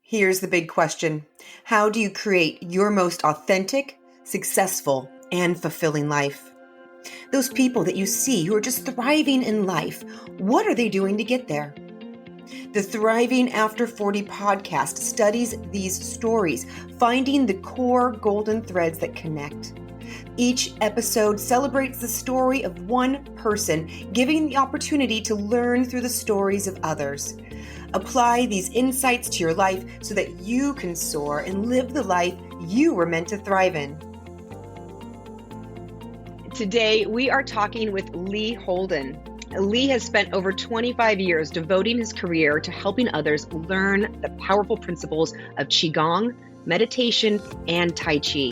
Here's the big question. How do you create your most authentic, successful, and fulfilling life? Those people that you see who are just thriving in life, what are they doing to get there? The Thriving After 40 podcast studies these stories, finding the core golden threads that connect. Each episode celebrates the story of one person, giving the opportunity to learn through the stories of others. Apply these insights to your life so that you can soar and live the life you were meant to thrive in. Today, we are talking with Lee Holden. Lee has spent over 25 years devoting his career to helping others learn the powerful principles of Qigong, meditation, and Tai Chi.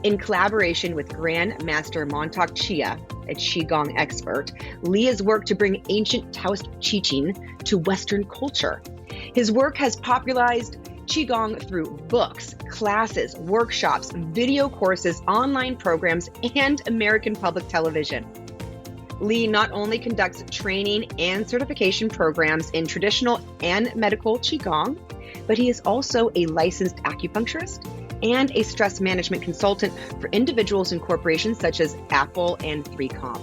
In collaboration with Grand Master Montauk Chia, a Qigong expert, Lee has worked to bring ancient Taoist teaching to Western culture. His work has popularized Qigong through books, classes, workshops, video courses, online programs, and American public television. Lee not only conducts training and certification programs in traditional and medical Qigong, but he is also a licensed acupuncturist and a stress management consultant for individuals and corporations such as Apple and 3Com.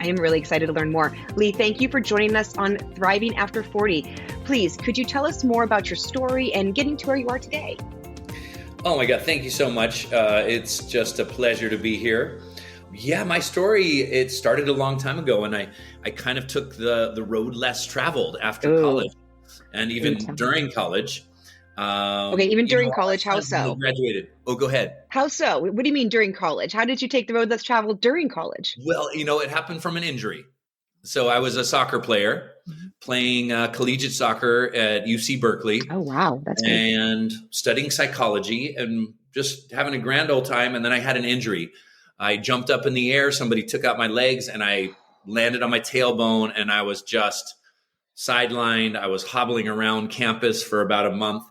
I am really excited to learn more. Lee, thank you for joining us on Thriving After 40. Please, could you tell us more about your story and getting to where you are today? Oh my God, thank you so much. It's just a pleasure to be here. Yeah, my story, it started a long time ago, and I kind of took the road less traveled after college and even during college. Even during college, how so? Graduated. Oh, go ahead. How so? What do you mean during college? How did you take the road less traveled during college? Well, it happened from an injury. So I was a soccer player playing collegiate soccer at UC Berkeley. Oh, wow. That's great. And studying psychology and just having a grand old time. And then I had an injury. I jumped up in the air. Somebody took out my legs and I landed on my tailbone and I was just sidelined. I was hobbling around campus for about a month.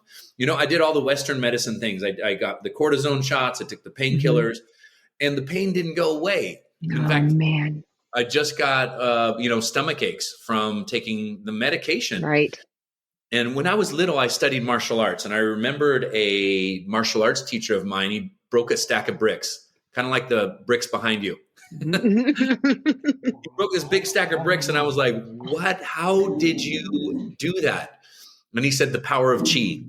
I did all the Western medicine things. I got the cortisone shots. I took the painkillers and the pain didn't go away. In fact, I just got, stomach aches from taking the medication. Right. And when I was little, I studied martial arts. And I remembered a martial arts teacher of mine. He broke a stack of bricks, kind of like the bricks behind you. He broke this big stack of bricks. And I was like, what? How did you do that? And he said, the power of Qi.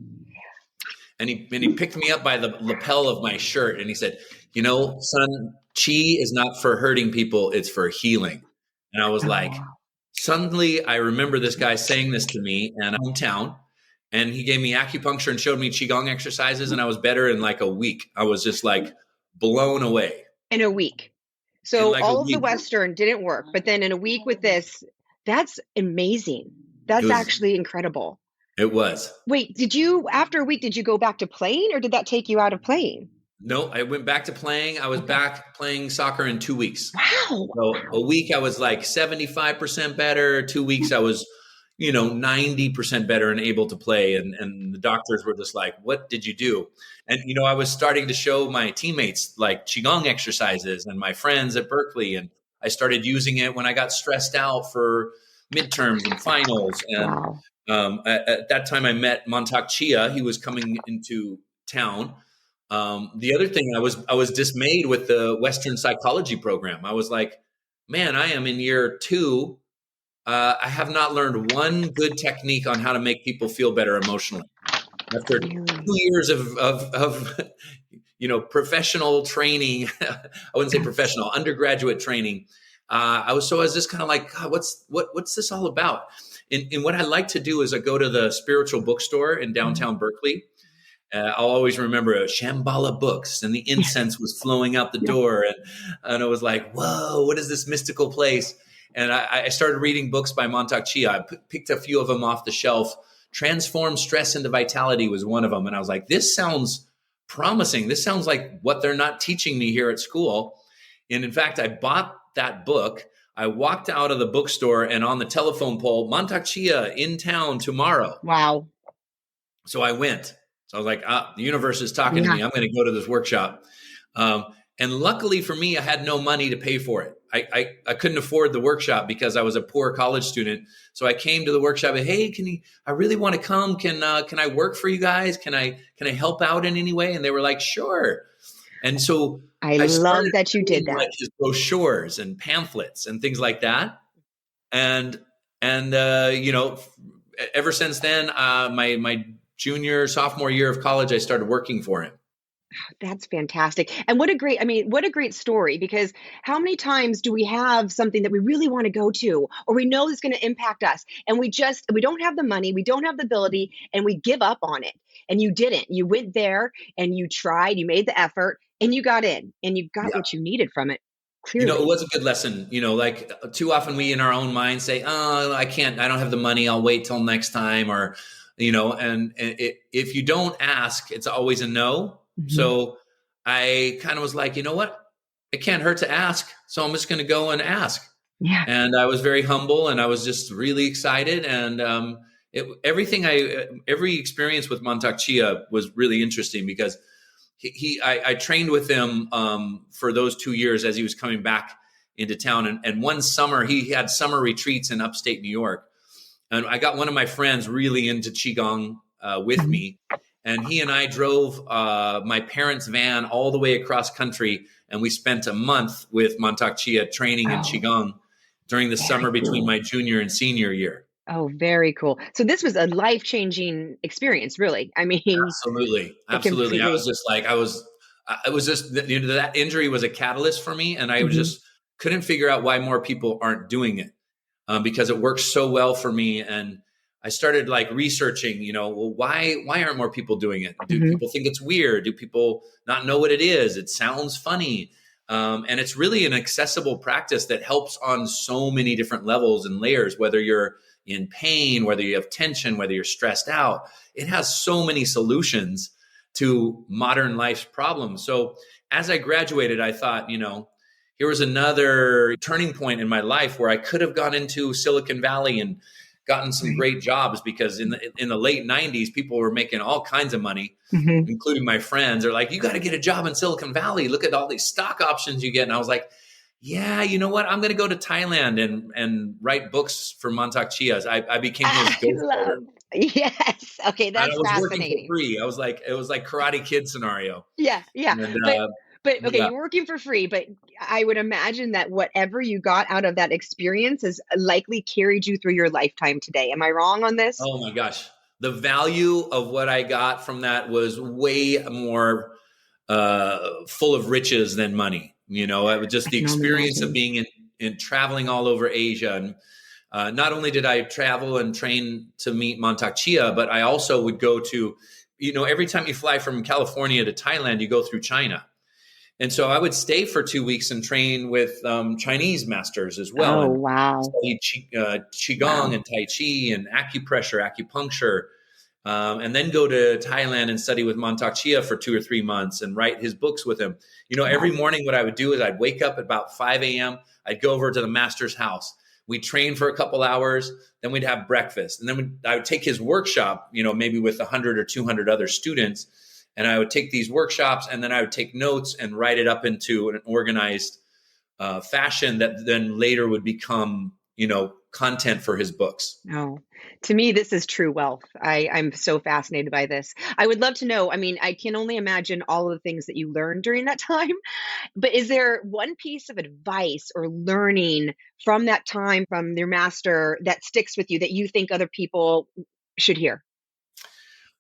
And he picked me up by the lapel of my shirt. And he said, son, Qi is not for hurting people. It's for healing. And I was like, suddenly I remember this guy saying this to me in hometown. And he gave me acupuncture and showed me Qigong exercises. And I was better in like a week. I was just like blown away. In a week. So all of the Western didn't work. But then in a week with this, that's amazing. That's actually incredible. It was. Wait, after a week, did you go back to playing or did that take you out of playing? No, I went back to playing. I was back playing soccer in 2 weeks. Wow. So a week I was like 75% better. 2 weeks I was, 90% better and able to play. And the doctors were just like, what did you do? And, I was starting to show my teammates like Qigong exercises and my friends at Berkeley. And I started using it when I got stressed out for midterms and finals. And at that time I met Montauk Chia. He was coming into town. The other thing, I was dismayed with the Western psychology program. I was like, man, I am in year 2. I have not learned one good technique on how to make people feel better emotionally. After 2 years of professional training, I wouldn't say professional, undergraduate training. I was just kind of like, God, what's this all about? And what I like to do is I go to the spiritual bookstore in downtown Berkeley. I'll always remember Shambhala Books, and the incense was flowing out the door. And I was like, whoa, what is this mystical place? And I started reading books by Montauk Chia. I picked a few of them off the shelf. Transform Stress into Vitality was one of them. And I was like, this sounds promising. This sounds like what they're not teaching me here at school. And in fact, I bought that book. I walked out of the bookstore and on the telephone pole, Montauk Chia in town tomorrow. Wow. So I went. So I was like, the universe is talking to me. I'm going to go to this workshop. And luckily for me, I had no money to pay for it. I couldn't afford the workshop because I was a poor college student. So I came to the workshop and, hey, I really want to come. Can I work for you guys? Can I help out in any way? And they were like, sure. And so I I love started that you did reading, like, that. his brochures and pamphlets and things like that. And ever since then, my junior, sophomore year of college, I started working for him. That's fantastic. And what a great story, because how many times do we have something that we really want to go to, or we know is going to impact us, and we don't have the money, we don't have the ability, and we give up on it. And you didn't. You went there and you tried, you made the effort, and you got in, and you got Yeah. what you needed from it. It Clearly. was a good lesson. Like, too often we in our own mind say, oh, I don't have the money. I'll wait till next time. Or, if you don't ask, it's always a no. Mhm. So I kind of was like, you know what? It can't hurt to ask. So I'm just going to go and ask. Yeah. And I was very humble, and I was just really excited. And every experience with Montauk Chia was really interesting because I trained with him for those 2 years as he was coming back into town. And one summer he had summer retreats in upstate New York. And I got one of my friends really into Qigong with me. And he and I drove my parents' van all the way across country. And we spent a month with Montauk Chia training in Qigong during the summer between my junior and senior year. Oh, very cool. So this was a life-changing experience, really. I mean, Absolutely. Absolutely. I was just like, it was just, that injury was a catalyst for me. And I just couldn't figure out why more people aren't doing it, because it works so well for me. And I started like researching, well, why aren't more people doing it? Do people think it's weird? Do people not know what it is? It sounds funny. And it's really an accessible practice that helps on so many different levels and layers, whether you're in pain, whether you have tension, whether you're stressed out. It has so many solutions to modern life's problems. So as I graduated, I thought, here was another turning point in my life where I could have gone into Silicon Valley and gotten some great jobs, because in the late 90s, people were making all kinds of money, including my friends. They're like, you got to get a job in Silicon Valley. Look at all these stock options you get. And I was like, yeah, you know what? I'm going to go to Thailand and write books for Montauk Chias. I became his ghostwriter. Yes. Okay, And I that's was fascinating. working for free. It was like Karate Kid scenario. Yeah. And, But okay, yeah. you're working for free, but I would imagine that whatever you got out of that experience has likely carried you through your lifetime today. Am I wrong on this? Oh my gosh. The value of what I got from that was way more full of riches than money. It was just the experience of being in traveling all over Asia. And not only did I travel and train to meet Montauk Chia, but I also would go to, every time you fly from California to Thailand, you go through China. And so I would stay for 2 weeks and train with Chinese masters as well. Oh, and wow. study Qigong and Tai Chi and acupuncture, and then go to Thailand and study with Montauk Chia for 2 or 3 months and write his books with him. Every morning what I would do is I'd wake up at about 5 a.m. I'd go over to the master's house. We'd train for a couple hours, then we'd have breakfast. And then I would take his workshop, maybe with 100 or 200 other students. And I would take these workshops and then I would take notes and write it up into an organized fashion that then later would become, content for his books. Oh, to me, this is true wealth. I'm so fascinated by this. I would love to know. I mean, I can only imagine all of the things that you learned during that time. But is there one piece of advice or learning from that time from your master that sticks with you that you think other people should hear?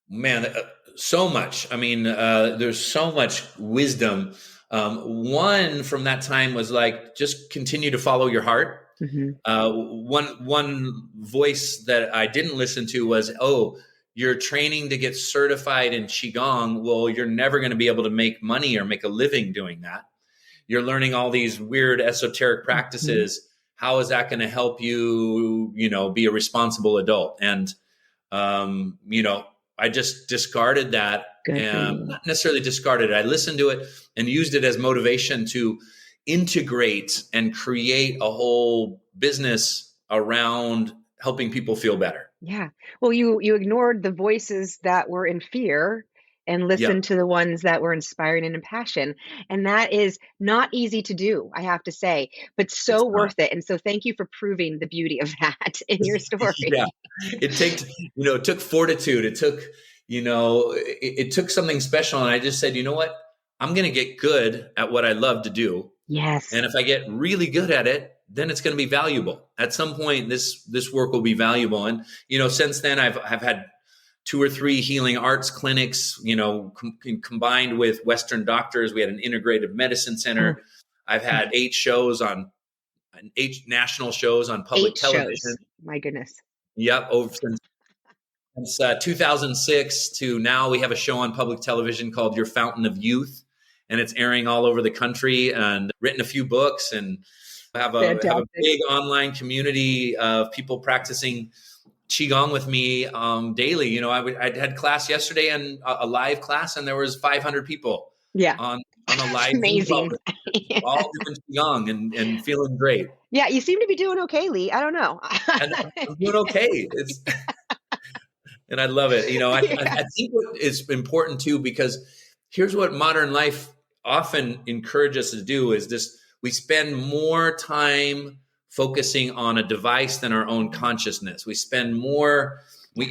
Man, so much. I mean, there's so much wisdom. One from that time was like, just continue to follow your heart. One voice that I didn't listen to was, oh, you're training to get certified in Qigong. Well, you're never going to be able to make money or make a living doing that. You're learning all these weird esoteric practices. How is that going to help you, be a responsible adult? And, I just discarded that, and not necessarily discarded it. I listened to it and used it as motivation to integrate and create a whole business around helping people feel better. Yeah. Well, you ignored the voices that were in fear and Yeah, listen to the ones that were inspiring and impassioned. And that is not easy to do, I have to say, but it's so not. worth it. And so thank you for proving the beauty of that in your Yeah, story. it took fortitude. It took, it took something special. And I just said, you know what? I'm going to get good at what I love to do. Yes. And if I get really good at it, then it's going to be valuable. At some point, this work will be valuable. And, since then I've had 2 or 3 healing arts clinics, combined with Western doctors. We had an integrative medicine Oh, center. I've had 8 national shows on public 8 television. shows. My goodness. Yep, over since 2006 to now, we have a show on public television called Your Fountain of Youth, and it's airing all over the country. And written a few books, and have a Fantastic. big online community of people practicing qigong with me daily. I had class yesterday, and a live class, and there was 500 people Yeah. on a It's live Zoom call, amazing. all doing qigong and feeling great. Yeah, you seem to be doing okay, Lee. I don't know. And I'm doing okay. And I love it. Yeah. I think what is important too, because here's what modern life often encourages us to do is this: we spend more time focusing on a device than our own consciousness. We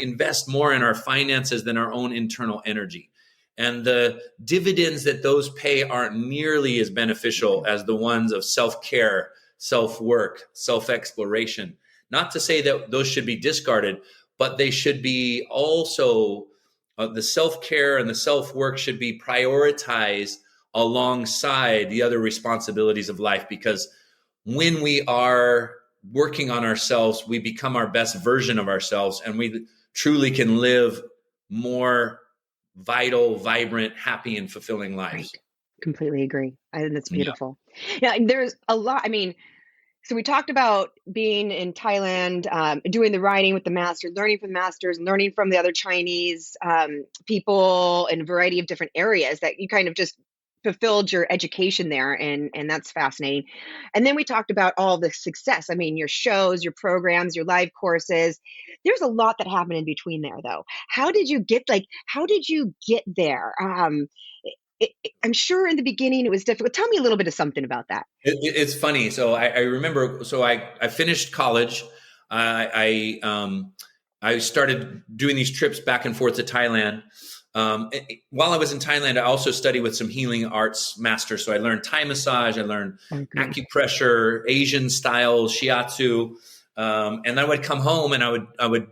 invest more in our finances than our own internal energy. And the dividends that those pay aren't nearly as beneficial as the ones of self-care, self-work, self-exploration. Not to say that those should be discarded, but they should be also, the self-care and the self-work should be prioritized alongside the other responsibilities of life. Because when we are working on ourselves, we become our best version of ourselves, and we truly can live more vital, vibrant, happy, and fulfilling Right. lives. Completely agree. I think that's Yeah. beautiful. Yeah, there's a lot. I mean, so we talked about being in Thailand, doing the writing with the master, learning from the masters, learning from the other Chinese people in a variety of different areas that you kind of just fulfilled your education there, and that's fascinating. And then we talked about all the success. I mean, your shows, your programs, your live courses. There's a lot that happened in between there, though. How did you get there? I'm sure in the beginning it was difficult. Tell me a little bit of something about that. It's funny. So I remember. So I finished college. I started doing these trips back and forth to Thailand. While I was in Thailand, I also studied with some healing arts masters. So I learned Thai massage, I learned Oh, good. acupressure, Asian style shiatsu, and I would come home and I would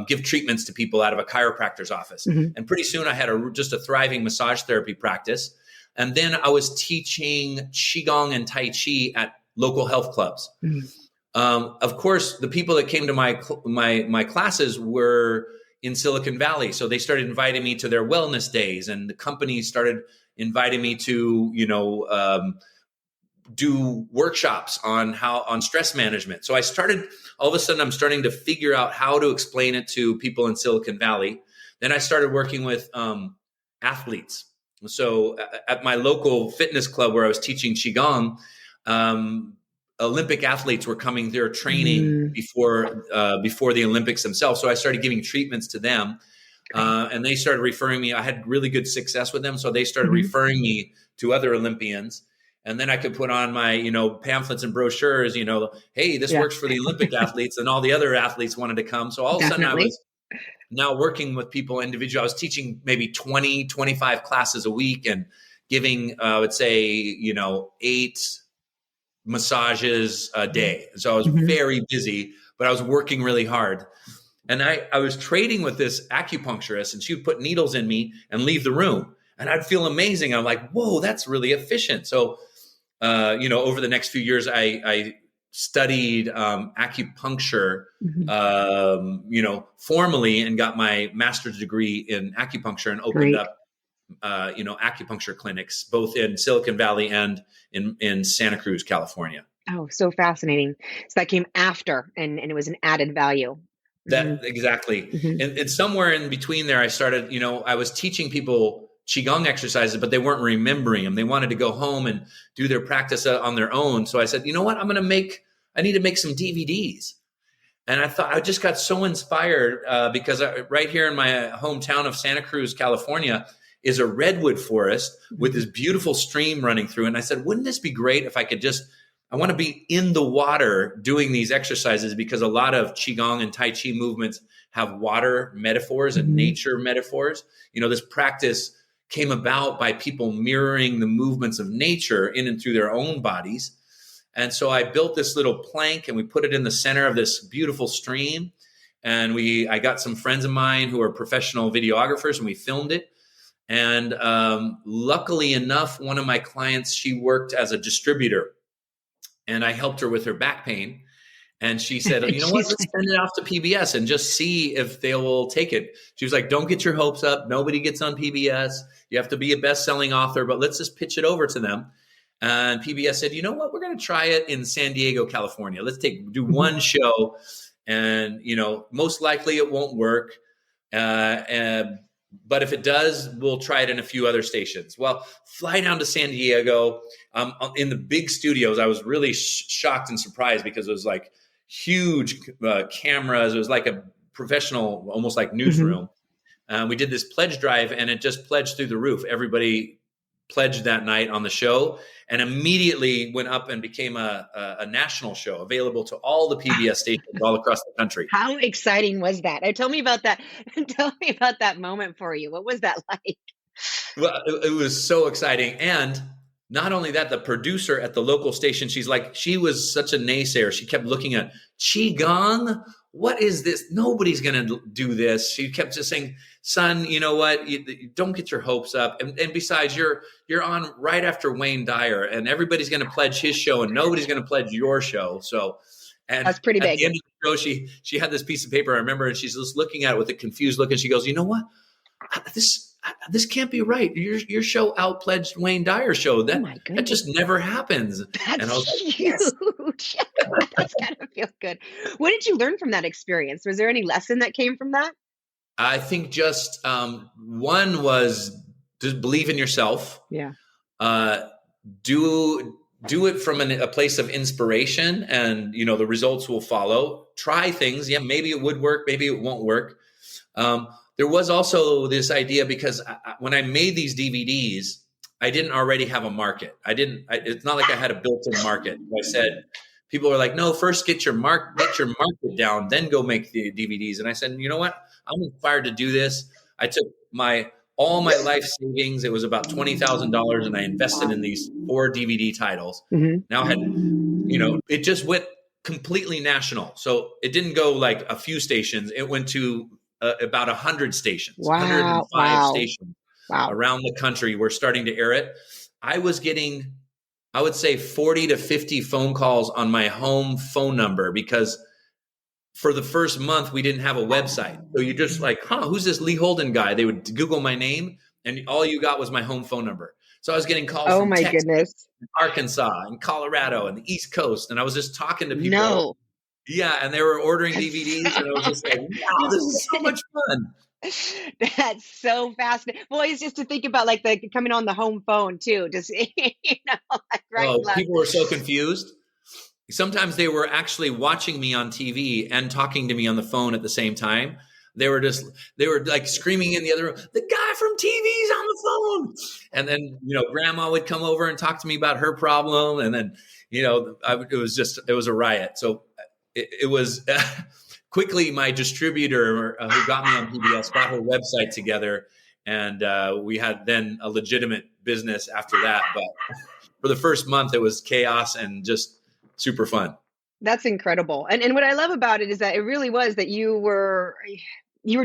give treatments to people out of a chiropractor's office. Mhm. And pretty soon I had just a thriving massage therapy practice. And then I was teaching Qigong and Tai Chi at local health clubs. Mhm. Of course, the people that came to my classes were in Silicon Valley, so they started inviting me to their wellness days, and the companies started inviting me to do workshops on stress management. So all of a sudden I'm starting to figure out how to explain it to people in Silicon Valley. Then I started working with athletes. So at my local fitness club where I was teaching Qigong, Olympic athletes were coming there training Mm, before the Olympics themselves. So I started giving treatments to them, great. and they started referring me. I had really good success with them, so they started Mhm. referring me to other Olympians. And then I could put on my pamphlets and brochures. Hey, this Yeah, works for the Olympic athletes, and all the other athletes wanted to come. So all of a sudden, I definitely. was now working with people individually. I was teaching maybe 20, 25 classes a week and giving, I would say, 8 massages a Mhm. day. So I was Mhm. very busy, but I was working really hard. And I was trading with this acupuncturist, and she would put needles in me and leave the room. And I'd feel amazing. I'm like, whoa, that's really efficient. So, over the next few years, I studied acupuncture, Mhm. formally, and got my master's degree in acupuncture, and opened Great. up acupuncture clinics, both in Silicon Valley and in Santa Cruz, California. Oh, so fascinating. So that came after, and it was an added value. That Mhm. exactly. Mhm. And somewhere in between there, I started, I was teaching people Qigong exercises, but they weren't remembering them. They wanted to go home and do their practice on their own. So I said, you know what? I need to make some DVDs. And I thought, I just got so inspired because right here in my hometown of Santa Cruz, California, is a redwood forest with this beautiful stream running through. And I said, wouldn't this be great if I want to be in the water doing these exercises, because a lot of Qigong and Tai Chi movements have water metaphors and nature metaphors. This practice came about by people mirroring the movements of nature in and through their own bodies. And so I built this little plank and we put it in the center of this beautiful stream. And I got some friends of mine who are professional videographers, and we filmed it. And luckily enough, one of my clients, she worked as a distributor, and I helped her with her back pain. And she said, you know what, let's send it off to PBS and just see if they will take it. She was like, don't get your hopes up. Nobody gets on PBS. You have to be a best-selling author, but let's just pitch it over to them. And PBS said, you know what, we're going to try it in San Diego, California. Let's do one show. And, most likely it won't work. But if it does, we'll try it in a few other stations. Well, fly down to San Diego. In the big studios, I was really shocked and surprised, because it was like huge cameras. It was like a professional, almost like newsroom. We did this pledge drive, and it just pledged through the roof. Everybody pledged that night on the show, and immediately went up and became a national show, available to all the PBS stations all across the country. How exciting was that? Tell me about that. Tell me about that moment for you. What was that like? Well, it was so exciting. And not only that, the producer at the local station, she was such a naysayer. She kept looking at Qigong. What is this? Nobody's going to do this. She kept just saying, son, you know what? You don't get your hopes up. And besides, you're on right after Wayne Dyer, and everybody's going to pledge his show, and nobody's going to pledge your show. So, and that's pretty big. At the end of the show, she had this piece of paper, I remember, and she's just looking at it with a confused look, and she goes, you know what? This can't be right. Your show outpledged Wayne Dyer's show. That just never happens. That's and I was like, huge. That's gotta feel good. What did you learn from that experience? Was there any lesson that came from that? I think just one was just believe in yourself. Yeah. Do it from a place of inspiration, and the results will follow. Try things. Yeah, maybe it would work. Maybe it won't work. There was also this idea, because when I made these DVDs, I didn't already have a market. It's not like I had a built-in market. I said, people are like, no, first get your market down, then go make the DVDs. And I said, you know what? I'm inspired to do this. I took all my life savings. It was about $20,000, and I invested in these 4 DVD titles. Now I had, it just went completely national. So it didn't go like a few stations. It went to about 100 stations, 105 stations around the country were starting to air it. I was getting, I would say 40 to 50 phone calls on my home phone number, because for the first month we didn't have a website. So you just like, who's this Lee Holden guy? They would Google my name, and all you got was my home phone number. So I was getting calls from Texas, Arkansas, and Colorado, and the East Coast. And I was just talking to people. No. Yeah, and they were ordering DVDs, and I was just like, wow, this is so much fun. That's so fascinating. Well, it's just to think about like coming on the home phone too. Just people were so confused. Sometimes they were actually watching me on TV and talking to me on the phone at the same time. They were like screaming in the other room, the guy from TV's on the phone. And then, grandma would come over and talk to me about her problem. And then, it was a riot. So it was quickly my distributor who got me on PBS got her website together, and we had then a legitimate business after that. But for the first month, it was chaos and just super fun. That's incredible. And what I love about it is that it really was that you were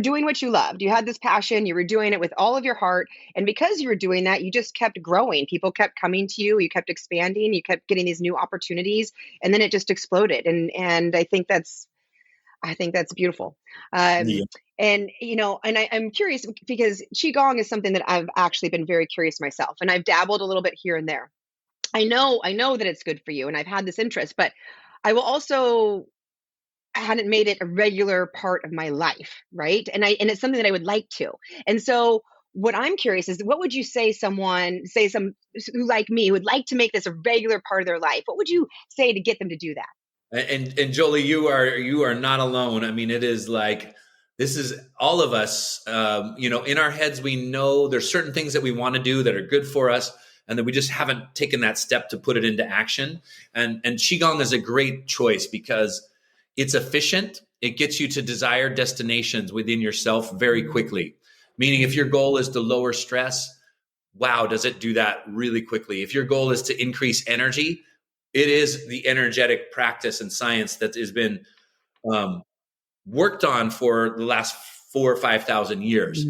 doing what you loved. You had this passion, you were doing it with all of your heart. And because you were doing that, you just kept growing. People kept coming to you, you kept expanding, you kept getting these new opportunities, and then it just exploded. And I think that's beautiful. Yeah. And, I'm curious, because Qigong is something that I've actually been very curious myself, and I've dabbled a little bit here and there. I know that it's good for you, and I've had this interest, but I hadn't made it a regular part of my life, right? And it's something that I would like to. And so what I'm curious is, what would you say some who like me would like to make this a regular part of their life? What would you say to get them to do that? And Jolie, you are not alone. I mean, it is like this is all of us, in our heads, we know there's certain things that we want to do that are good for us, and that we just haven't taken that step to put it into action. And Qigong is a great choice because it's efficient. It gets you to desired destinations within yourself very quickly. Meaning if your goal is to lower stress, wow, does it do that really quickly. If your goal is to increase energy, it is the energetic practice and science that has been worked on for the last 4,000 or 5,000 years.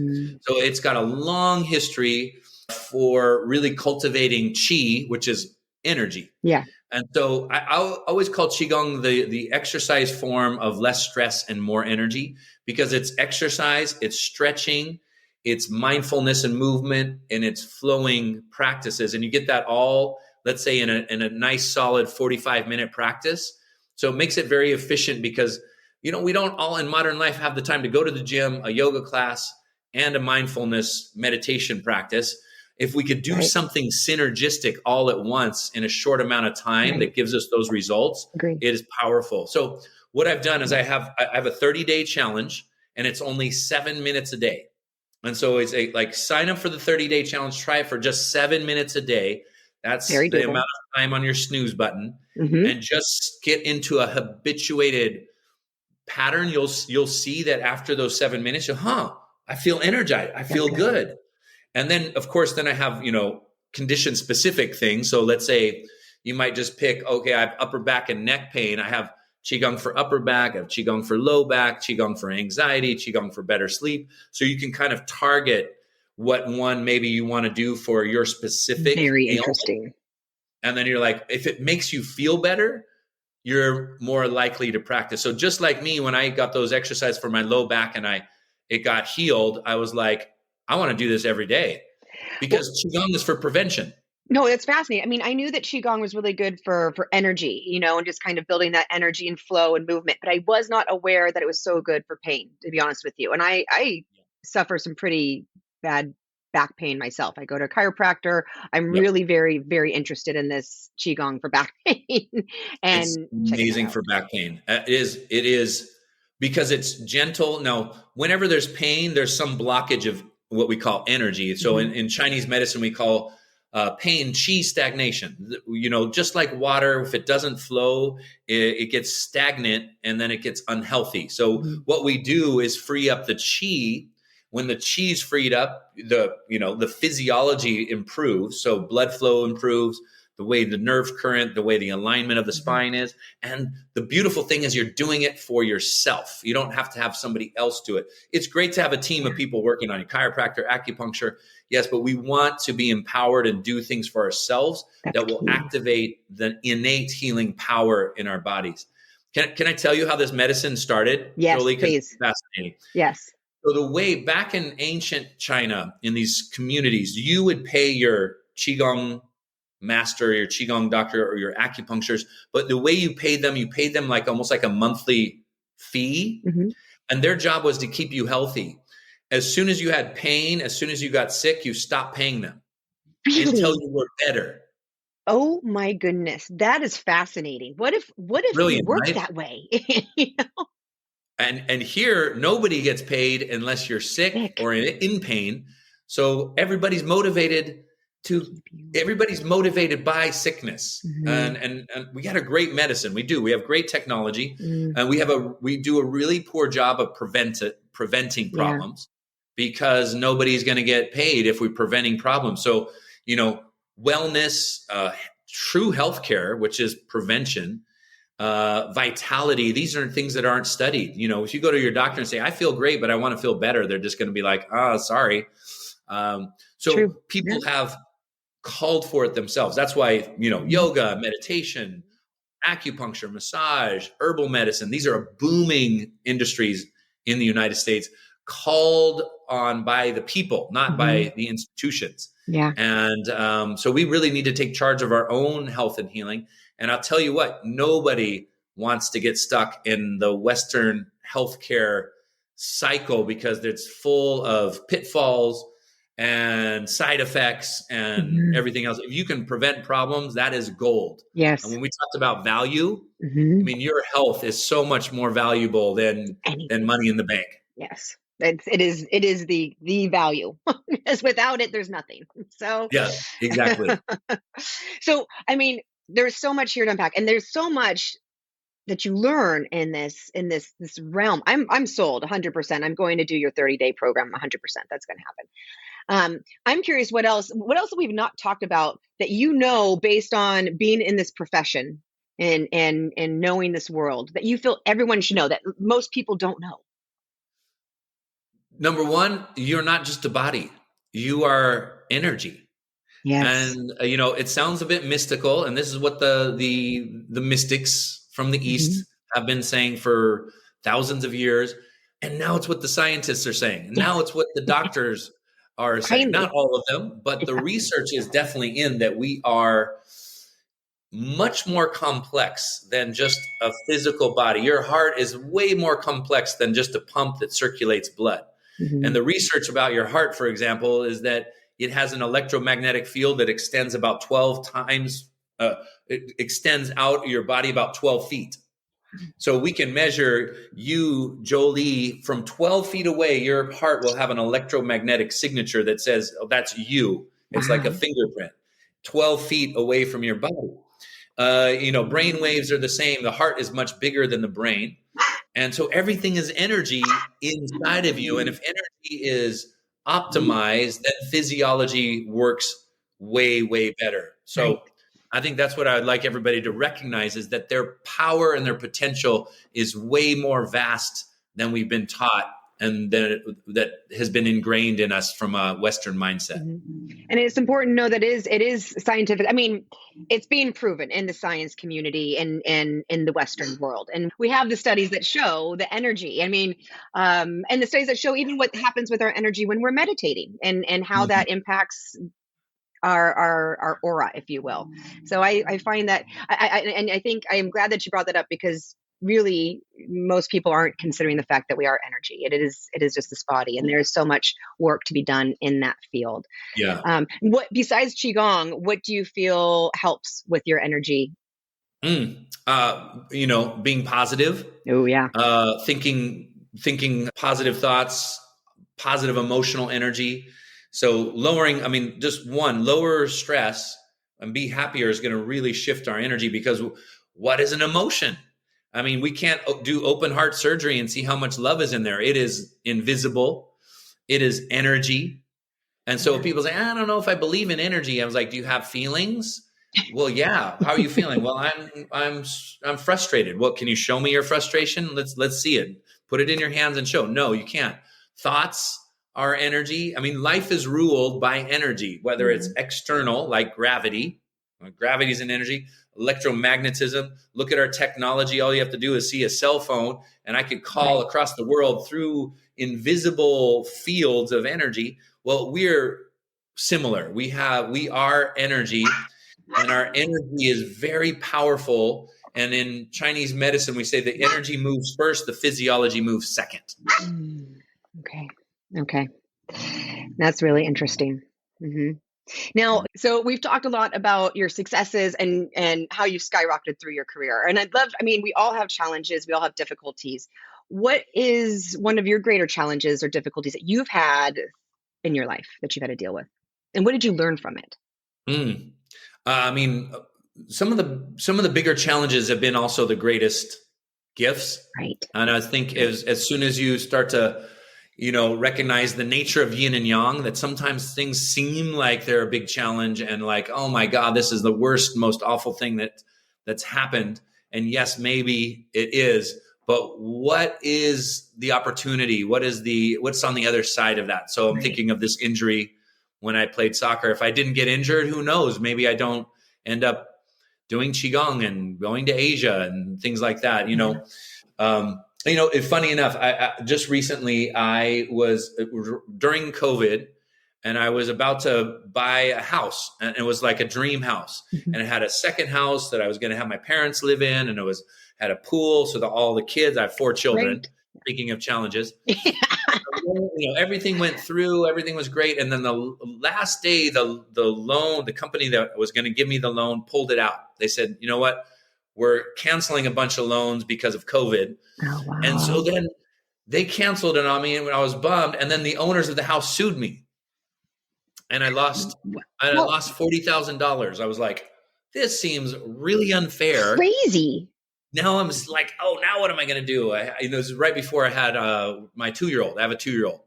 So it's got a long history for really cultivating Qi, which is energy. Yeah. And so I always call Qigong the exercise form of less stress and more energy, because it's exercise, it's stretching, it's mindfulness and movement, and it's flowing practices. And you get that all, let's say, in a nice solid 45-minute practice. So it makes it very efficient because, we don't all in modern life have the time to go to the gym, a yoga class, and a mindfulness meditation practice. If we could do something synergistic all at once in a short amount of time that gives us those results, it is powerful. So what I've done is I have a 30-day challenge, and it's only 7 minutes a day. And so it's sign up for the 30-day challenge, try it for just 7 minutes a day. That's the amount of time on your snooze button, and just get into a habituated pattern. You'll see that after those 7 minutes, I feel energized. I feel good. And then, of course, I have, condition specific things. So let's say you might just pick, okay, I have upper back and neck pain. I have Qigong for upper back, I have Qigong for low back, Qigong for anxiety, Qigong for better sleep. So you can kind of target what one maybe you want to do for your specific Very ailment. interesting. And then you're like, if it makes you feel better, you're more likely to practice. So just like me, when I got those exercises for my low back and it got healed, I was like, I want to do this every day, because Qigong is for prevention. No, that's fascinating. I mean, I knew that Qigong was really good for energy, and just kind of building that energy and flow and movement, but I was not aware that it was so good for pain, to be honest with you. And I suffer some pretty bad back pain myself. I go to a chiropractor. I'm really very, very interested in this Qigong for back pain. And it's amazing for back pain. It is because it's gentle. Now, whenever there's pain, there's some blockage of what we call energy. So in Chinese medicine, we call pain Qi stagnation. Just like water, if it doesn't flow, it gets stagnant and then it gets unhealthy. So what we do is free up the Qi. When the Qi is freed up, the physiology improves. So blood flow improves, the way the nerve current, the way the alignment of the spine is. And the beautiful thing is you're doing it for yourself. You don't have to have somebody else do it. It's great to have a team of people working on it, chiropractor, acupuncture. Yes, but we want to be empowered and do things for ourselves that will activate the innate healing power in our bodies. Can I tell you how this medicine started? Yes, Jolie, please. It's fascinating. Yes. So the way back in ancient China, in these communities, you would pay your Qigong master, your Qigong doctor, or your acupuncturist, but the way you paid them like almost like a monthly fee. And their job was to keep you healthy. As soon as you had pain, as soon as you got sick, you stopped paying them until you were better. Oh my goodness. That is fascinating. What if Brilliant, it worked right? that way? And here, nobody gets paid unless you're sick or in pain. So everybody's motivated by sickness. And we got a great medicine. We have great technology, and we do a really poor job of preventing problems, because nobody's going to get paid if we're preventing problems. So, wellness, true healthcare, which is prevention, vitality, these are things that aren't studied. If you go to your doctor and say, I feel great, but I want to feel better, they're just going to be like, sorry. So people have called for it themselves. That's why, yoga, meditation, acupuncture, massage, herbal medicine, these are booming industries in the United States, called on by the people, not by the institutions. Yeah. And so we really need to take charge of our own health and healing. And I'll tell you what, nobody wants to get stuck in the Western healthcare cycle, because it's full of pitfalls and side effects and everything else. If you can prevent problems, that is gold. Yes. And when we talked about value, I mean, your health is so much more valuable than money in the bank. Yes. It is the value. Because without it, there's nothing. So, Yeah, exactly. so I mean, there's so much here to unpack, and there's so much that you learn in this realm. I'm sold 100%. I'm going to do your 30-day program 100%. That's going to happen. I'm curious what else we've not talked about that based on being in this profession and knowing this world that you feel everyone should know that most people don't know. Number one, you're not just a body. You are energy. Yes. And it sounds a bit mystical, and this is what the mystics from the Mhm. East have been saying for thousands of years, and now it's what the scientists are saying, and now Yes. it's what the doctors are saying. Not Finally. all of them, but the Yeah. research is definitely in that we are much more complex than just a physical body. Your heart is way more complex than just a pump that circulates blood. And Mhm. the research about your heart, for example, is that it has an electromagnetic field that extends about 12 times, it extends out your body about 12 feet. So we can measure you, Jolie, from 12 feet away. Your heart will have an electromagnetic signature that says, oh, that's you. It's like a Wow. fingerprint, 12 feet away from your body. Brain waves are the same. The heart is much bigger than the brain. And so everything is energy inside of you. And if energy is optimized, then physiology works way, way better. Right. So I think that's what I would like everybody to recognize is that their power and their potential is way more vast than we've been taught and that has been ingrained in us from a Western mindset. Mhm. And it's important to know that it is scientific. I mean, it's being proven in the science community and in the Western world. And we have the studies that show the energy. I mean, and the studies that show even what happens with our energy when we're meditating and how Mhm. that impacts our aura, if you will. So I find that and I think I am glad that you brought that up because really most people aren't considering the fact that we are energy. It is just this body, and there's so much work to be done in that field. Yeah. What besides qigong, what do you feel helps with your energy? Being positive, Oh yeah. thinking positive thoughts, positive emotional energy. So just lower stress and be happier is going to really shift our energy because what is an emotion? I mean, we can't do open heart surgery and see how much love is in there. It is invisible. It is energy. And so Yeah. people say, I don't know if I believe in energy. I was like, do you have feelings? Well, yeah. How are you feeling? Well, I'm frustrated. Well, can you show me your frustration? Let's see it. Put it in your hands and show. No, you can't. Thoughts are energy. I mean, life is ruled by energy, whether it's Mhm. external, like gravity. Gravity is an energy. Electromagnetism. Look at our technology. All you have to do is see a cell phone, and I could call Right. across the world through invisible fields of energy. Well, we're similar. We are energy, and our energy is very powerful. And in Chinese medicine, we say the energy moves first, the physiology moves second. Mm. Okay. Okay. That's really interesting. Hmm. Now, so we've talked a lot about your successes and how you've skyrocketed through your career. And I mean, we all have challenges, we all have difficulties. What is one of your greater challenges or difficulties that you've had in your life that you've had to deal with? And what did you learn from it? Mm. I mean, some of the bigger challenges have been also the greatest gifts. Right. And I think as soon as you start to recognize the nature of yin and yang, that sometimes things seem like they're a big challenge and like, oh my God, this is the worst, most awful thing that's happened. And yes, maybe it is, but what is the opportunity? What's on the other side of that? So I'm Right. thinking of this injury when I played soccer. If I didn't get injured, who knows? Maybe I don't end up doing Qigong and going to Asia and things like that, Yeah. Funny enough, I just recently I was during COVID, and I was about to buy a house, and it was like a dream house, Mhm. and it had a second house that I was going to have my parents live in, and had a pool so that all the kids. I have 4 children. Great. Speaking of challenges, everything went through, everything was great, and then the last day, the company that was going to give me the loan pulled it out. They said, you know what, we're canceling a bunch of loans because of COVID. Oh And so wow. then they canceled it on me, and when I was bummed, and then the owners of the house sued me, and I lost Well, $40,000. I was like, this seems really unfair. crazy. Now I'm just like, oh, now what am I going to do? This is right before I had my 2-year-old. I have a 2-year-old.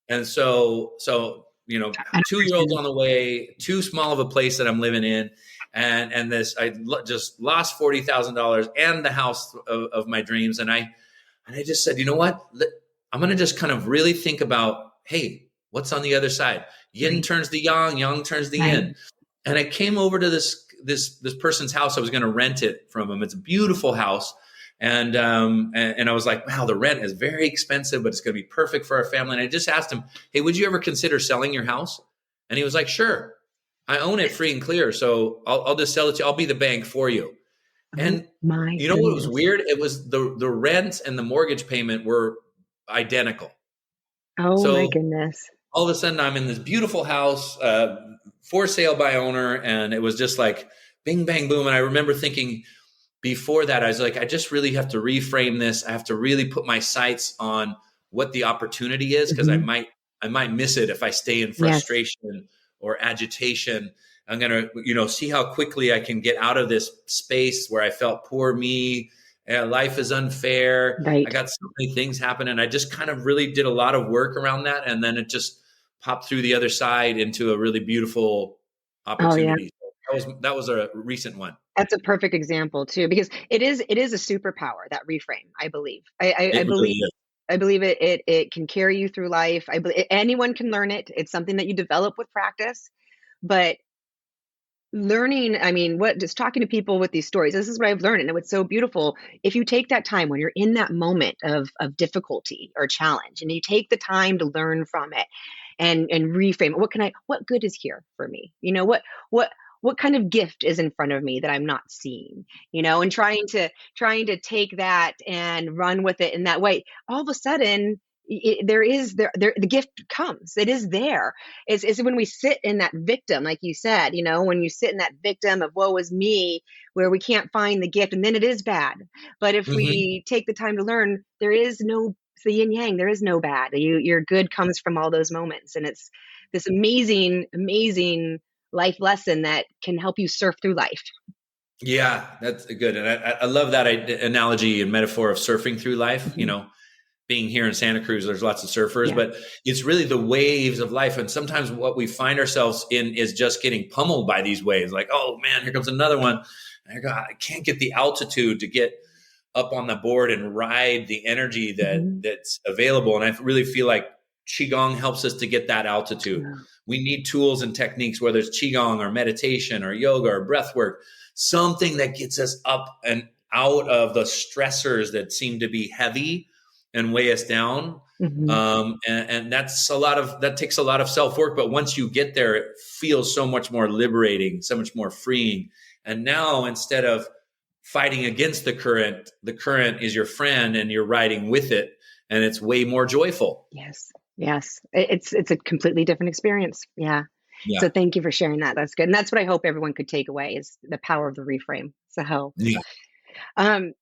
And so, 2-year-olds on the way, too small of a place that I'm living in. And just lost $40,000 and the house of my dreams. And I just said, you know what? I'm going to just kind of really think about, hey, what's on the other side? Yin turns to yang, yang turns to yin. And I came over to this person's house. I was going to rent it from him. It's a beautiful house. And I was like, wow, the rent is very expensive, but it's going to be perfect for our family. And I just asked him, hey, would you ever consider selling your house? And he was like, sure, I own it free and clear. So I'll just sell it to you. I'll be the bank for you. And you know what was weird? It was the rent and the mortgage payment were identical. Oh my goodness. All of a sudden I'm in this beautiful house, for sale by owner. And it was just like bing, bang, boom. And I remember thinking before that, I was like, I just really have to reframe this. I have to really put my sights on what the opportunity is, because I might miss it if I stay in frustration or agitation. I'm going to, see how quickly I can get out of this space where I felt poor me. Life is unfair. Right. I got so many things happen. And I just kind of really did a lot of work around that. And then it just popped through the other side into a really beautiful opportunity. Oh, yeah. That was a recent one. That's a perfect example too, because it is a superpower, that reframe. I believe. I believe it can carry you through life. I believe anyone can learn it. It's something that you develop with practice, but learning, just talking to people with these stories, this is what I've learned. And it's so beautiful. If you take that time when you're in that moment of difficulty or challenge, and you take the time to learn from it and reframe it, what good is here for me? What kind of gift is in front of me that I'm not seeing, and trying to take that and run with it in that way. All of a sudden, the gift comes. It is there. It's when we sit in that victim, like you said, when you sit in that victim of woe is me, where we can't find the gift, and then it is bad. But if we take the time to learn, there is no, it's the yin yang. There is no bad. Your good comes from all those moments, and it's this amazing, amazing life lesson that can help you surf through life. Yeah, that's good. And I love that analogy and metaphor of surfing through life. Being here in Santa Cruz, there's lots of surfers, but it's really the waves of life. And sometimes what we find ourselves in is just getting pummeled by these waves. Like, oh man, here comes another one. And I can't get the altitude to get up on the board and ride the energy that's available. And I really feel like Qigong helps us to get that altitude. Yeah. We need tools and techniques, whether it's Qigong or meditation or yoga or breath work, something that gets us up and out of the stressors that seem to be heavy and weigh us down. And that takes a lot of self-work. But once you get there, it feels so much more liberating, so much more freeing. And now, instead of fighting against the current is your friend, and you're riding with it, and it's way more joyful. Yes. It's a completely different experience. Yeah. So thank you for sharing that. That's good. And that's what I hope everyone could take away, is the power of the reframe. So, I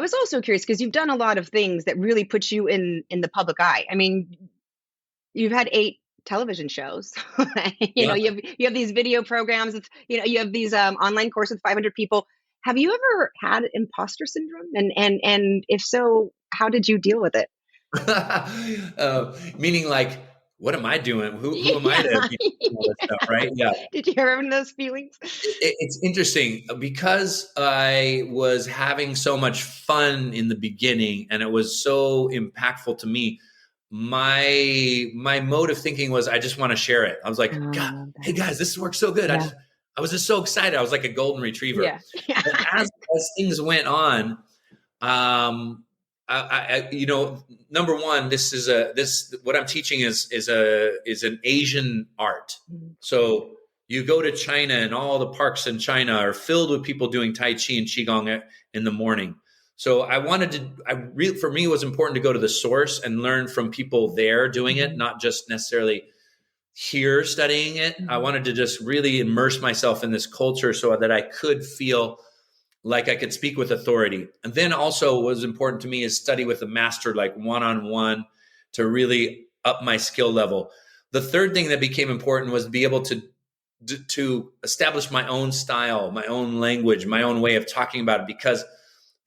was also curious, because you've done a lot of things that really put you in the public eye. You've had 8 television shows. You have these video programs. You have these online courses with 500 people. Have you ever had imposter syndrome? And if so, how did you deal with it? Meaning, like, what am I doing? Who am I to do all this stuff, right? Yeah. Did you ever have those feelings? It's interesting, because I was having so much fun in the beginning, and it was so impactful to me. My mode of thinking was, I just want to share it. I was like, God, hey guys, this works so good. I was just so excited. I was like a golden retriever. But as things went on, number one, what I'm teaching is an Asian art. So you go to China, and all the parks in China are filled with people doing Tai Chi and Qigong in the morning. So for me, it was important to go to the source and learn from people there doing it, not just necessarily here studying it. I wanted to just really immerse myself in this culture so that I could feel like I could speak with authority. And then also what was important to me is study with a master, like one-on-one, to really up my skill level. The third thing that became important was to be able to establish my own style, my own language, my own way of talking about it, because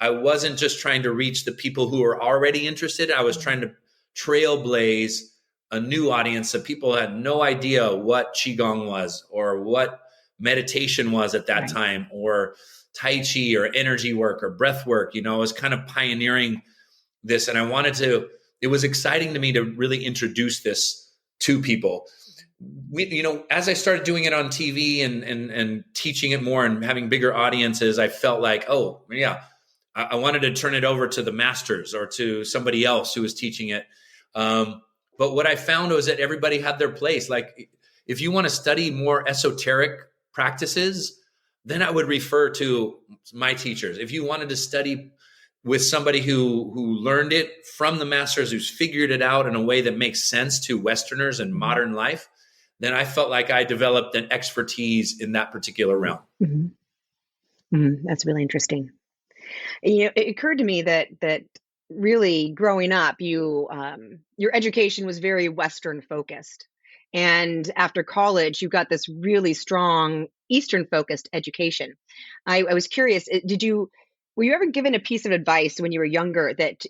I wasn't just trying to reach the people who are already interested. I was trying to trailblaze a new audience of people who had no idea what Qigong was or what meditation was at that time, or Tai Chi or energy work or breath work. I was kind of pioneering this, and it was exciting to me to really introduce this to people. As I started doing it on TV and teaching it more and having bigger audiences, I felt like, oh yeah, I wanted to turn it over to the masters or to somebody else who was teaching it. But what I found was that everybody had their place. Like, if you want to study more esoteric practices, then I would refer to my teachers. If you wanted to study with somebody who learned it from the masters, who's figured it out in a way that makes sense to Westerners and modern life, then I felt like I developed an expertise in that particular realm. Mm-hmm. Mm-hmm. That's really interesting. It occurred to me that really growing up, your education was very Western focused. And after college, you got this really strong Eastern focused education. I was curious, were you ever given a piece of advice when you were younger that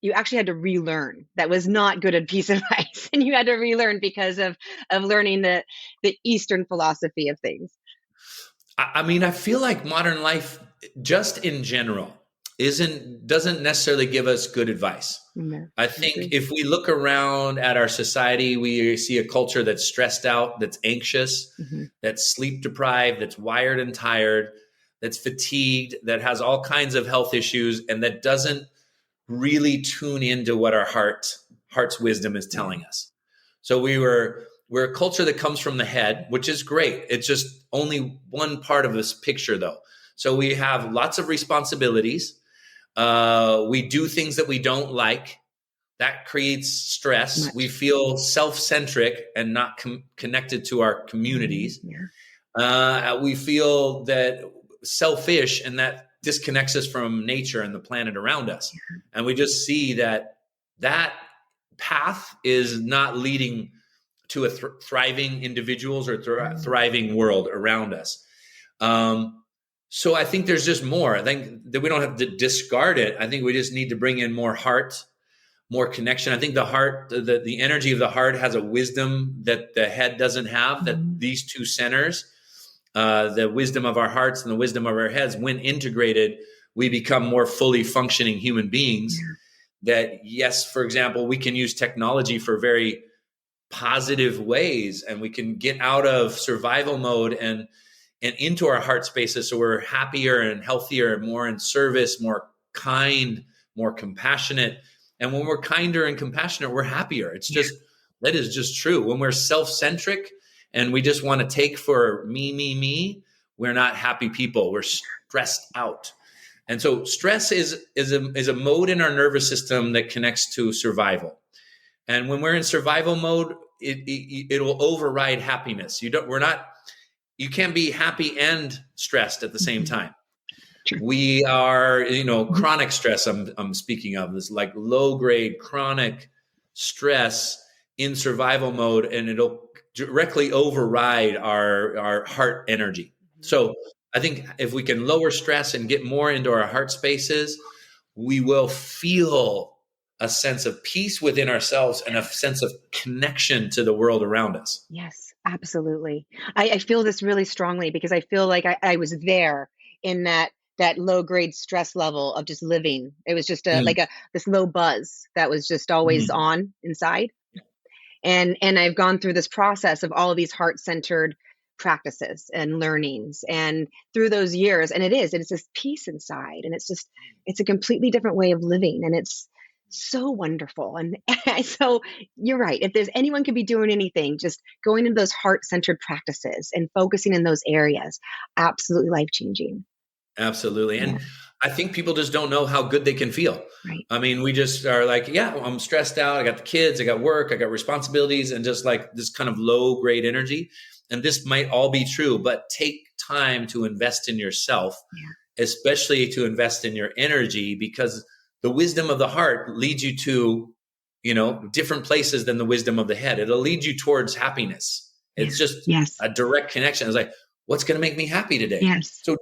you actually had to relearn, that was not good a piece of advice, and you had to relearn because of learning the Eastern philosophy of things? I mean, I feel like modern life, just in general, doesn't necessarily give us good advice. No, I think if we look around at our society, we see a culture that's stressed out, that's anxious, that's sleep deprived, that's wired and tired, that's fatigued, that has all kinds of health issues, and that doesn't really tune into what our heart's wisdom is telling us. So we're a culture that comes from the head, which is great. It's just only one part of this picture, though. So we have lots of responsibilities. We do things that we don't like. That creates stress. We feel self-centric and not connected to our communities. We feel that selfish, and that disconnects us from nature and the planet around us. And we just see that path is not leading to a thriving individuals or thriving world around us. So I think there's just more. I think that we don't have to discard it. I think we just need to bring in more heart, more connection. I think the heart, the energy of the heart has a wisdom that the head doesn't have, that these two centers, the wisdom of our hearts and the wisdom of our heads, when integrated, we become more fully functioning human beings. That, yes, for example, we can use technology for very positive ways, and we can get out of survival mode and into our heart spaces, so we're happier and healthier and more in service, more kind, more compassionate. And when we're kinder and compassionate, we're happier. It's just, that is just true. When we're self-centric and we just want to take for me, we're not happy people. We're stressed out. And so stress is a mode in our nervous system that connects to survival. And when we're in survival mode, it will override happiness. You can't be happy and stressed at the same time. We are, chronic stress. I'm speaking of this, like low grade chronic stress in survival mode, and it'll directly override our heart energy. So I think if we can lower stress and get more into our heart spaces, we will feel a sense of peace within ourselves and a sense of connection to the world around us. Yes, absolutely. I feel this really strongly because I feel like I was there in that low grade stress level of just living. It was just this low buzz that was just always on inside. And I've gone through this process of all of these heart-centered practices and learnings, and through those years, and it's this peace inside, and it's a completely different way of living, and it's so wonderful. And so you're right. If there's anyone could be doing anything, just going into those heart-centered practices and focusing in those areas, absolutely life-changing. Absolutely. And I think people just don't know how good they can feel. Right. I mean, we just are like, I'm stressed out. I got the kids, I got work, I got responsibilities, and just like this kind of low grade energy. And this might all be true, but take time to invest in yourself especially to invest in your energy, because the wisdom of the heart leads you to, different places than the wisdom of the head. It'll lead you towards happiness. It's just a direct connection. It's like, what's going to make me happy today? Yes. So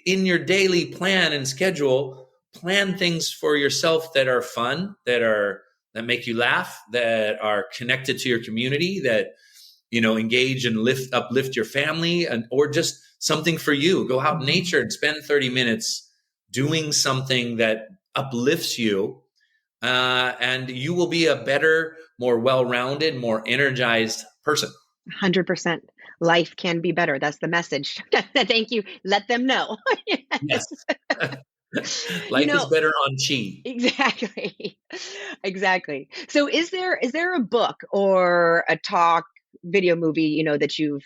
in your daily plan and schedule, plan things for yourself that are fun, that make you laugh, that are connected to your community, that, engage and uplift your family, or just something for you. Go out in nature and spend 30 minutes doing something that uplifts you. And you will be a better, more well-rounded, more energized person. 100%. Life can be better. That's the message. Thank you. Let them know. Yes. Life is better on Chi. Exactly. Exactly. So is there a book or a talk, video, movie, that you've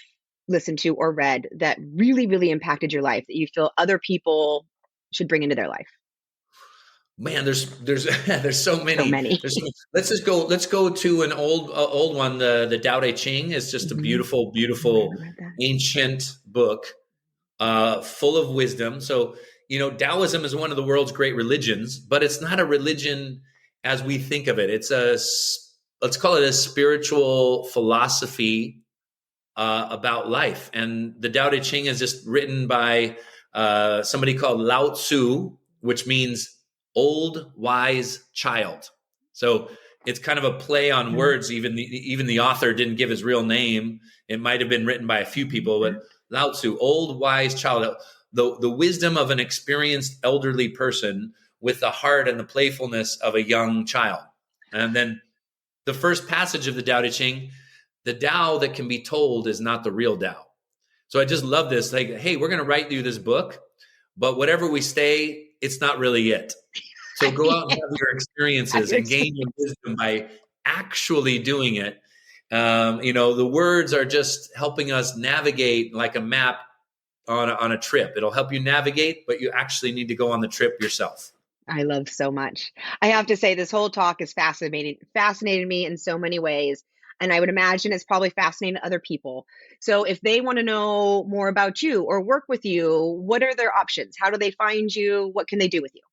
listened to or read that really, really impacted your life that you feel other people should bring into their life? Man, there's so many. So many. Let's go to an old one. The Tao Te Ching is just a beautiful, beautiful ancient book, full of wisdom. So, Taoism is one of the world's great religions, but it's not a religion as we think of it. Let's call it a spiritual philosophy about life. And the Tao Te Ching is just written by somebody called Lao Tzu, which means old wise child. So it's kind of a play on words. Even the author didn't give his real name. It might have been written by a few people, but Lao Tzu, old wise child, the wisdom of an experienced elderly person with the heart and the playfulness of a young child. And then the first passage of the Tao Te Ching, the Tao that can be told is not the real Tao. So I just love this. Like, hey, we're going to write you this book, but whatever we say, it's not really it. So go out and have your experiences and gain your wisdom by actually doing it. The words are just helping us navigate like a map on a trip. It'll help you navigate, but you actually need to go on the trip yourself. I love so much. I have to say, this whole talk is fascinated me in so many ways. And I would imagine it's probably fascinating to other people. So if they want to know more about you or work with you, what are their options? How do they find you? What can they do with you?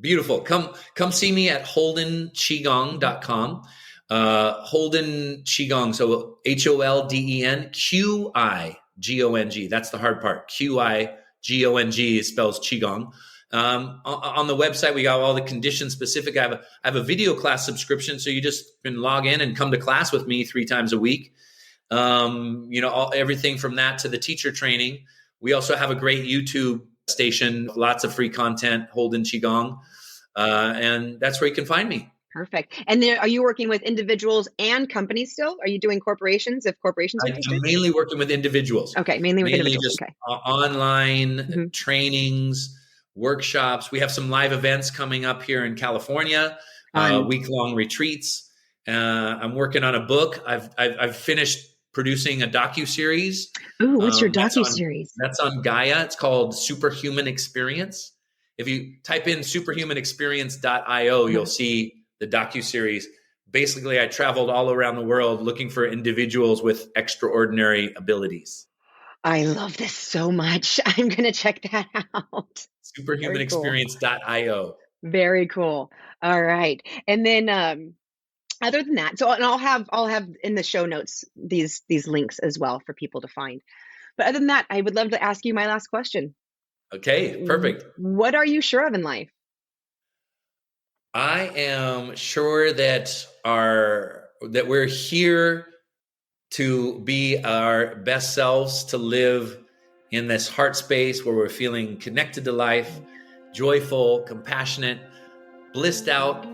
Beautiful. Come see me at holdenqigong.com. Holden Qigong. So HOLDEN QIGONG. That's the hard part. QIGONG spells Qigong. On the website, we got all the condition specific. I have a video class subscription. So you just can log in and come to class with me 3 times a week. Everything from that to the teacher training. We also have a great YouTube station, lots of free content, Holden Qigong. And that's where you can find me. Perfect. And then are you working with individuals and companies still? Are you doing corporations if corporations are interested? I'm mainly working with individuals. Okay. Mainly with individuals. Just okay. Online trainings, workshops. We have some live events coming up here in California, week-long retreats. I'm working on a book. I've finished producing a docu-series. Ooh, what's your docu-series? That's on Gaia. It's called Superhuman Experience. If you type in superhumanexperience.io, you'll see the docu-series. Basically, I traveled all around the world looking for individuals with extraordinary abilities. I love this so much. I'm going to check that out. Superhumanexperience.io. Very cool. All right. And then other than that, and I'll have in the show notes these links as well for people to find. But other than that, I would love to ask you my last question. Okay, perfect. What are you sure of in life? I am sure that we're here to be our best selves, to live in this heart space where we're feeling connected to life, joyful, compassionate, blissed out,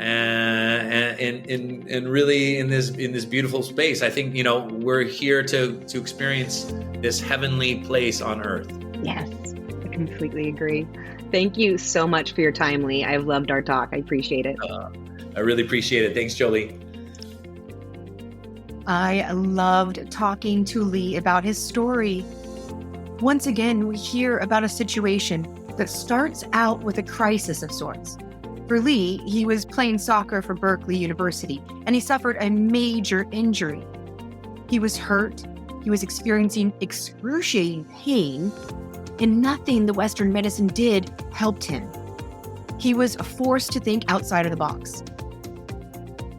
and really in this beautiful space. I think we're here to experience this heavenly place on earth. Yes, I completely agree. Thank you so much for your time, Lee. I've loved our talk. I appreciate it. I really appreciate it. Thanks, Jolie. I loved talking to Lee about his story. Once again, we hear about a situation that starts out with a crisis of sorts. For Lee, he was playing soccer for Berkeley University, and he suffered a major injury. He was hurt. He was experiencing excruciating pain, and nothing the Western medicine did helped him. He was forced to think outside of the box.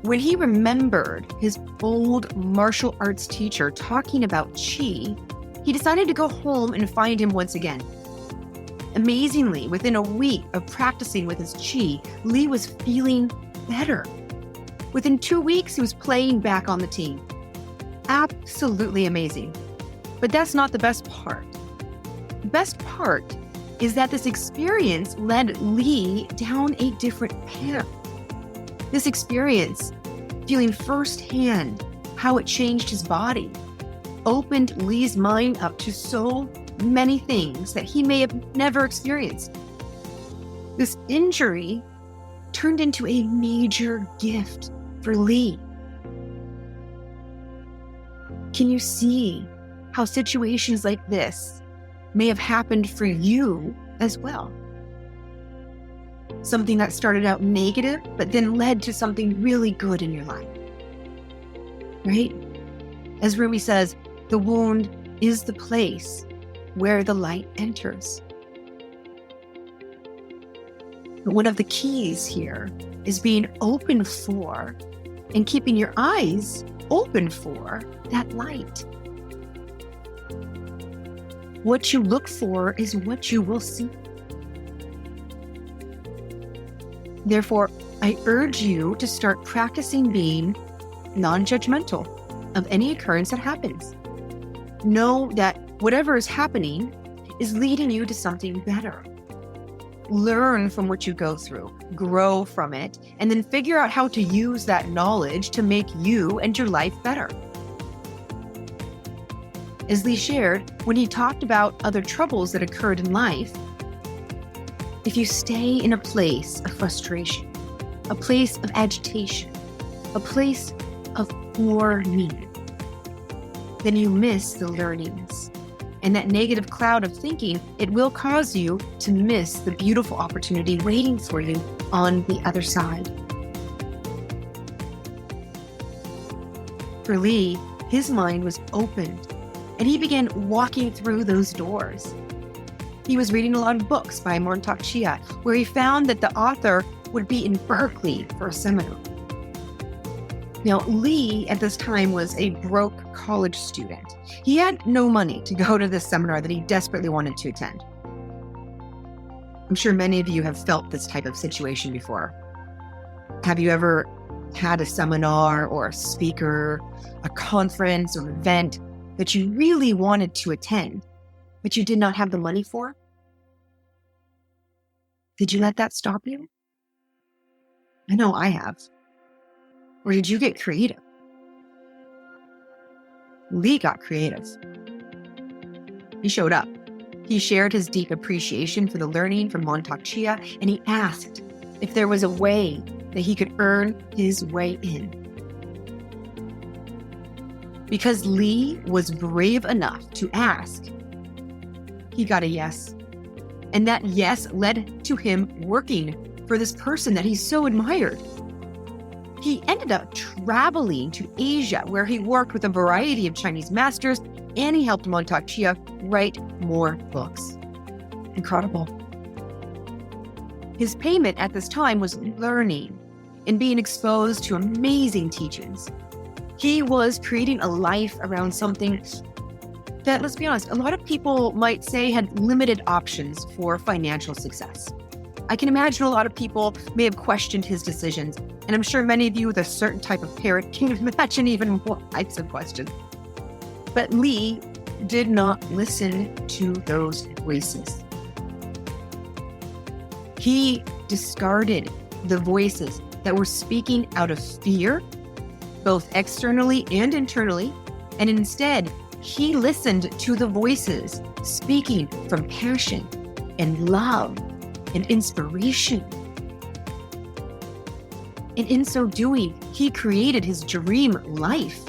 When he remembered his old martial arts teacher talking about Qi, he decided to go home and find him once again. Amazingly, within a week of practicing with his Qi, Lee was feeling better. Within 2 weeks, he was playing back on the team. Absolutely amazing. But that's not the best part. The best part is that this experience led Lee down a different path. This experience, feeling firsthand how it changed his body, opened Lee's mind up to so many things that he may have never experienced. This injury turned into a major gift for Lee. Can you see how situations like this may have happened for you as well? Something that started out negative, but then led to something really good in your life. Right? As Rumi says, the wound is the place where the light enters. But one of the keys here is being open for and keeping your eyes open for that light. What you look for is what you will see. Therefore, I urge you to start practicing being non-judgmental of any occurrence that happens. Know that whatever is happening is leading you to something better. Learn from what you go through, grow from it, and then figure out how to use that knowledge to make you and your life better. As Lee shared, when he talked about other troubles that occurred in life, if you stay in a place of frustration, a place of agitation, a place of poor me, then you miss the learnings. And that negative cloud of thinking, it will cause you to miss the beautiful opportunity waiting for you on the other side. For Lee, his mind was opened, and he began walking through those doors. He was reading a lot of books by Montauk, Chia, where he found that the author would be in Berkeley for a seminar. Now, Lee at this time was a broke college student. He had no money to go to this seminar that he desperately wanted to attend. I'm sure many of you have felt this type of situation before. Have you ever had a seminar or a speaker, a conference or event that you really wanted to attend, but you did not have the money for? Did you let that stop you? I know I have. Or did you get creative? Lee got creative. He showed up. He shared his deep appreciation for the learning from Montauk Chia, and he asked if there was a way that he could earn his way in. Because Lee was brave enough to ask, he got a yes. And that yes led to him working for this person that he so admired. He ended up traveling to Asia, where he worked with a variety of Chinese masters, and he helped Montauk Chia write more books. Incredible. His payment at this time was learning and being exposed to amazing teachings. He was creating a life around something that, let's be honest, a lot of people might say had limited options for financial success. I can imagine a lot of people may have questioned his decisions, and I'm sure many of you with a certain type of parent can imagine even more types of questions. But Lee did not listen to those voices. He discarded the voices that were speaking out of fear, both externally and internally, and instead, he listened to the voices speaking from passion and love and inspiration. And in so doing, he created his dream life.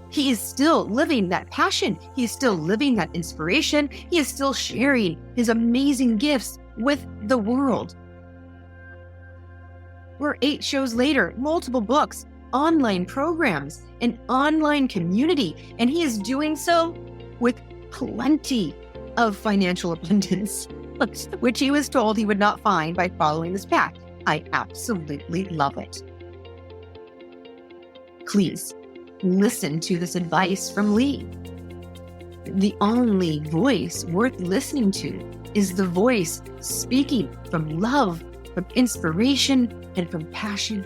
He is still living that passion. He is still living that inspiration. He is still sharing his amazing gifts with the world. We're 8 shows later, multiple books, online programs, an online community, and he is doing so with plenty of financial abundance, which he was told he would not find by following this path. I absolutely love it. Please listen to this advice from Lee. The only voice worth listening to is the voice speaking from love, from inspiration, and from passion.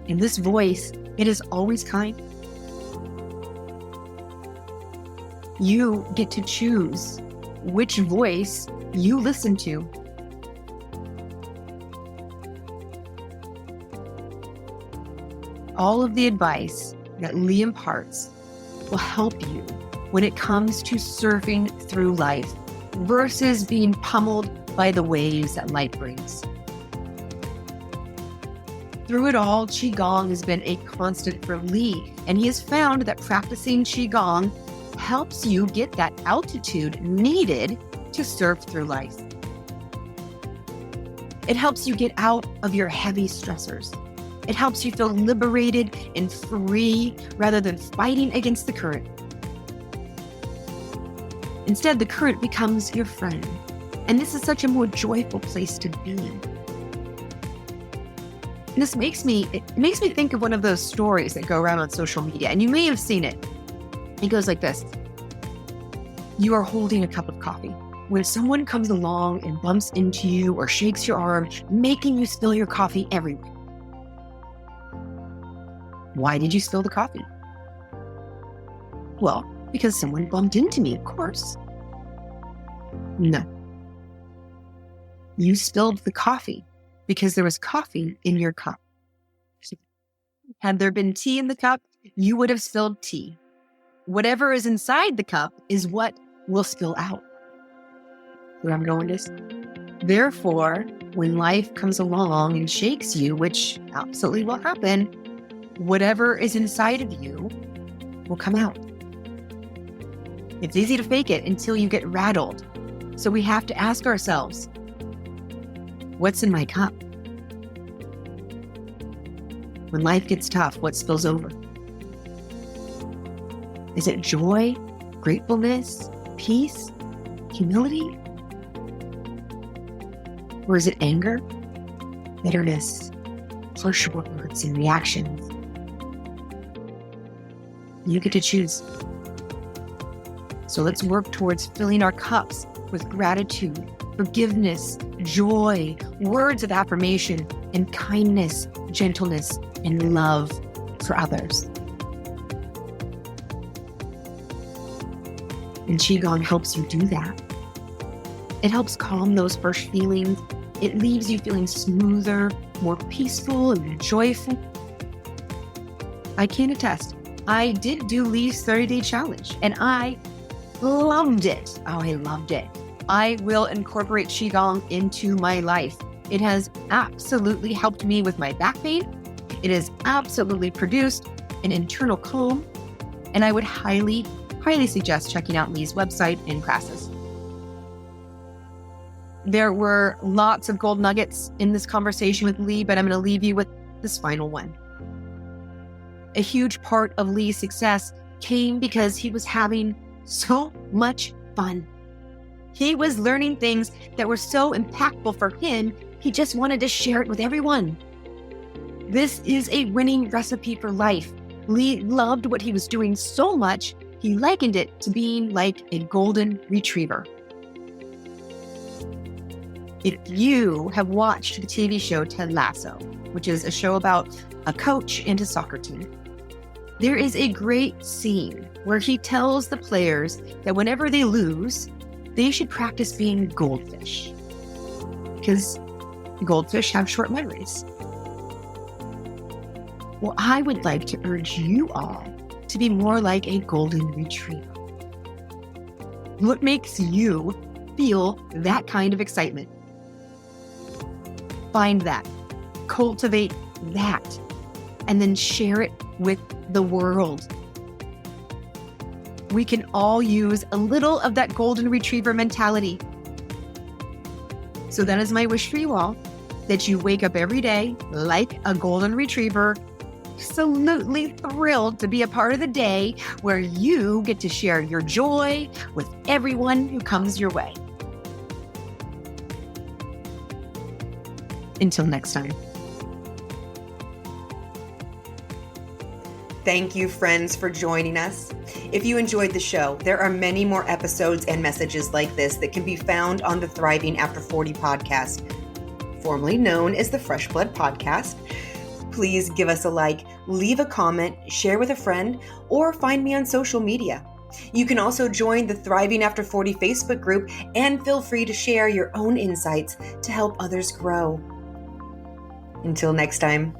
And this voice, it is always kind. You get to choose which voice you listen to. All of the advice that Lee imparts will help you when it comes to surfing through life versus being pummeled by the waves that life brings. Through it all, Qigong has been a constant for Lee, and he has found that practicing Qigong helps you get that altitude needed to surf through life. It helps you get out of your heavy stressors. It helps you feel liberated and free rather than fighting against the current. Instead, the current becomes your friend. And this is such a more joyful place to be. And this makes me think of one of those stories that go around on social media, and you may have seen it. It goes like this. You are holding a cup of coffee when someone comes along and bumps into you or shakes your arm, making you spill your coffee everywhere. Why did you spill the coffee? Well, because someone bumped into me, of course. No. You spilled the coffee because there was coffee in your cup. Had there been tea in the cup, you would have spilled tea. Whatever is inside the cup is what will spill out. Where I'm going is, therefore, when life comes along and shakes you, which absolutely will happen, whatever is inside of you will come out. It's easy to fake it until you get rattled. So we have to ask ourselves, what's in my cup? When life gets tough, what spills over? Is it joy, gratefulness, peace, humility? Or is it anger, bitterness, harsh words, and reactions? You get to choose. So let's work towards filling our cups with gratitude, forgiveness, joy, words of affirmation, and kindness, gentleness, and love for others. And Qigong helps you do that. It helps calm those first feelings. It leaves you feeling smoother, more peaceful, and joyful. I can attest, I did do Lee's 30-day challenge, and I loved it. Oh, I loved it. I will incorporate Qigong into my life. It has absolutely helped me with my back pain. It has absolutely produced an internal calm, and I would highly suggest checking out Lee's website and classes. There were lots of gold nuggets in this conversation with Lee, but I'm going to leave you with this final one. A huge part of Lee's success came because he was having so much fun. He was learning things that were so impactful for him, he just wanted to share it with everyone. This is a winning recipe for life. Lee loved what he was doing so much, he likened it to being like a golden retriever. If you have watched the TV show Ted Lasso, which is a show about a coach and his soccer team, there is a great scene where he tells the players that whenever they lose, they should practice being goldfish, because goldfish have short memories. Well, I would like to urge you all to be more like a golden retriever. What makes you feel that kind of excitement? Find that, cultivate that, and then share it with the world. We can all use a little of that golden retriever mentality. So that is my wish for you all, that you wake up every day like a golden retriever, absolutely thrilled to be a part of the day where you get to share your joy with everyone who comes your way. Until next time. Thank you, friends, for joining us. If you enjoyed the show, there are many more episodes and messages like this that can be found on the Thriving After 40 podcast, formerly known as the Fresh Blood Podcast. Please give us a like, leave a comment, share with a friend, or find me on social media. You can also join the Thriving After 40 Facebook group and feel free to share your own insights to help others grow. Until next time.